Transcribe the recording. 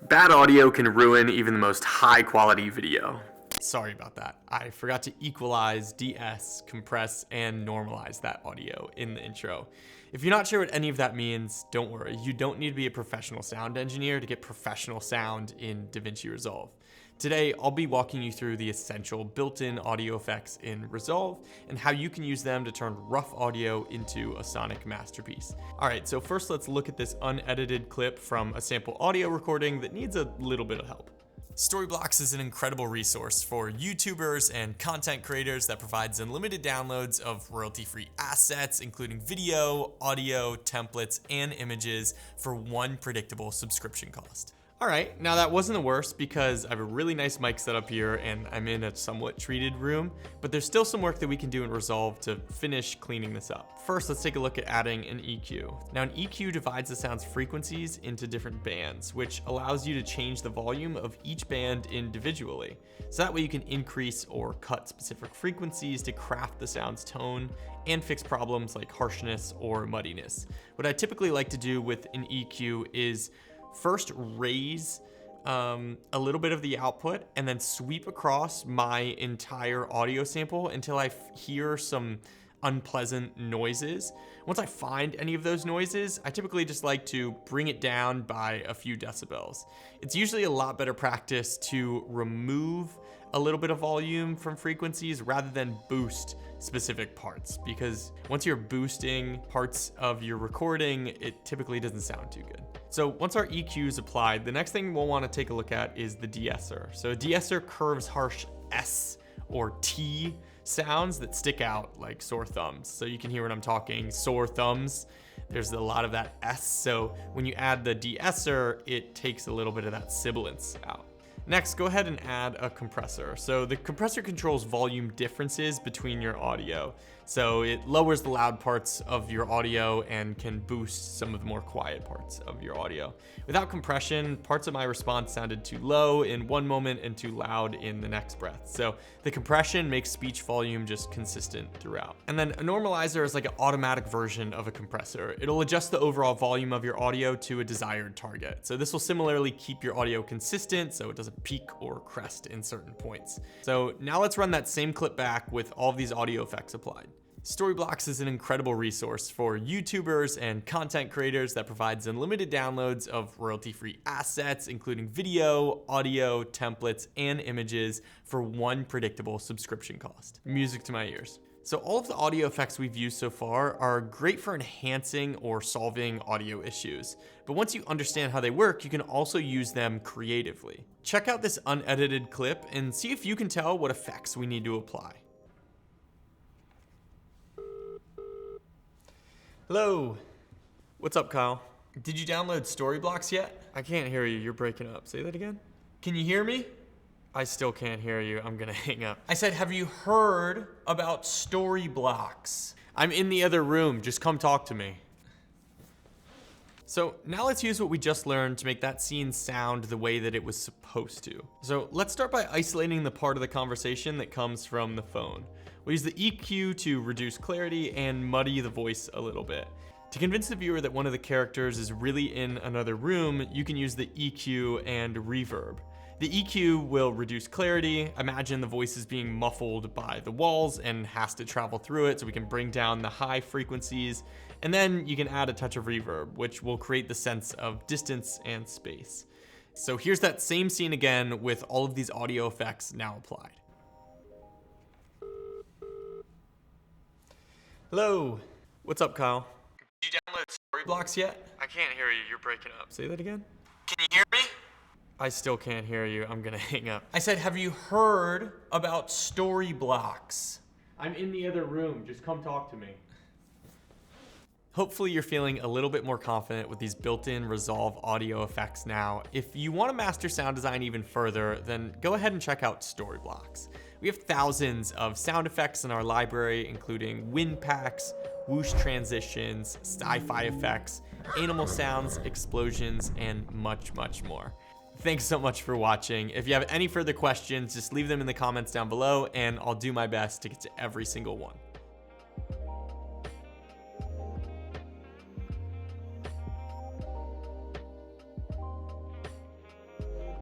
Bad audio can ruin even the most high quality video. Sorry about that. I forgot to equalize, de-ess, compress, and normalize that audio in the intro. If you're not sure what any of that means, don't worry. You don't need to be a professional sound engineer to get professional sound in DaVinci Resolve. Today, I'll be walking you through the essential built-in audio effects in Resolve and how you can use them to turn rough audio into a sonic masterpiece. All right, so first let's look at this unedited clip from a sample audio recording that needs a little bit of help. Storyblocks is an incredible resource for YouTubers and content creators that provides unlimited downloads of royalty-free assets, including video, audio, templates, and images for one predictable subscription cost. All right, now that wasn't the worst because I have a really nice mic set up here and I'm in a somewhat treated room, but there's still some work that we can do in Resolve to finish cleaning this up. First, let's take a look at adding an EQ. Now, an EQ divides the sound's frequencies into different bands, which allows you to change the volume of each band individually. So that way you can increase or cut specific frequencies to craft the sound's tone and fix problems like harshness or muddiness. What I typically like to do with an EQ is first raise a little bit of the output and then sweep across my entire audio sample until I hear some unpleasant noises. Once I find any of those noises, I typically just like to bring it down by a few decibels. It's usually a lot better practice to remove a little bit of volume from frequencies rather than boost specific parts, because once you're boosting parts of your recording, it typically doesn't sound too good. So once our EQ is applied, the next thing we'll want to take a look at is the de-esser. So a de-esser curves harsh S or T sounds that stick out like sore thumbs. So you can hear when I'm talking sore thumbs, there's a lot of that S. So when you add the de-esser, it takes a little bit of that sibilance out. Next, go ahead and add a compressor. So the compressor controls volume differences between your audio. So it lowers the loud parts of your audio and can boost some of the more quiet parts of your audio. Without compression, parts of my response sounded too low in one moment and too loud in the next breath. So the compression makes speech volume just consistent throughout. And then a normalizer is like an automatic version of a compressor. It'll adjust the overall volume of your audio to a desired target. So this will similarly keep your audio consistent so it doesn't peak or crest in certain points. So now let's run that same clip back with all of these audio effects applied. Storyblocks is an incredible resource for YouTubers and content creators that provides unlimited downloads of royalty-free assets, including video, audio, templates, and images for one predictable subscription cost. Music to my ears. So all of the audio effects we've used so far are great for enhancing or solving audio issues. But once you understand how they work, you can also use them creatively. Check out this unedited clip and see if you can tell what effects we need to apply. Hello. What's up, Kyle? Did you download Storyblocks yet? I can't hear you. You're breaking up. Say that again. Can you hear me? I still can't hear you. I'm gonna hang up. I said, have you heard about Storyblocks? I'm in the other room. Just come talk to me. So now let's use what we just learned to make that scene sound the way that it was supposed to. So let's start by isolating the part of the conversation that comes from the phone. We'll use the EQ to reduce clarity and muddy the voice a little bit. To convince the viewer that one of the characters is really in another room, you can use the EQ and reverb. The EQ will reduce clarity. Imagine the voice is being muffled by the walls and has to travel through it, so we can bring down the high frequencies. And then you can add a touch of reverb, which will create the sense of distance and space. So here's that same scene again with all of these audio effects now applied. Hello. What's up, Kyle? Did you download Storyblocks yet? I can't hear you. You're breaking up. Say that again. Can you hear me? I still can't hear you. I'm gonna hang up. I said, have you heard about Storyblocks? I'm in the other room. Just come talk to me. Hopefully you're feeling a little bit more confident with these built-in Resolve audio effects now. If you want to master sound design even further, then go ahead and check out Storyblocks. We have thousands of sound effects in our library, including wind packs, whoosh transitions, sci-fi effects, animal sounds, explosions, and much, much more. Thanks so much for watching. If you have any further questions, just leave them in the comments down below and I'll do my best to get to every single one.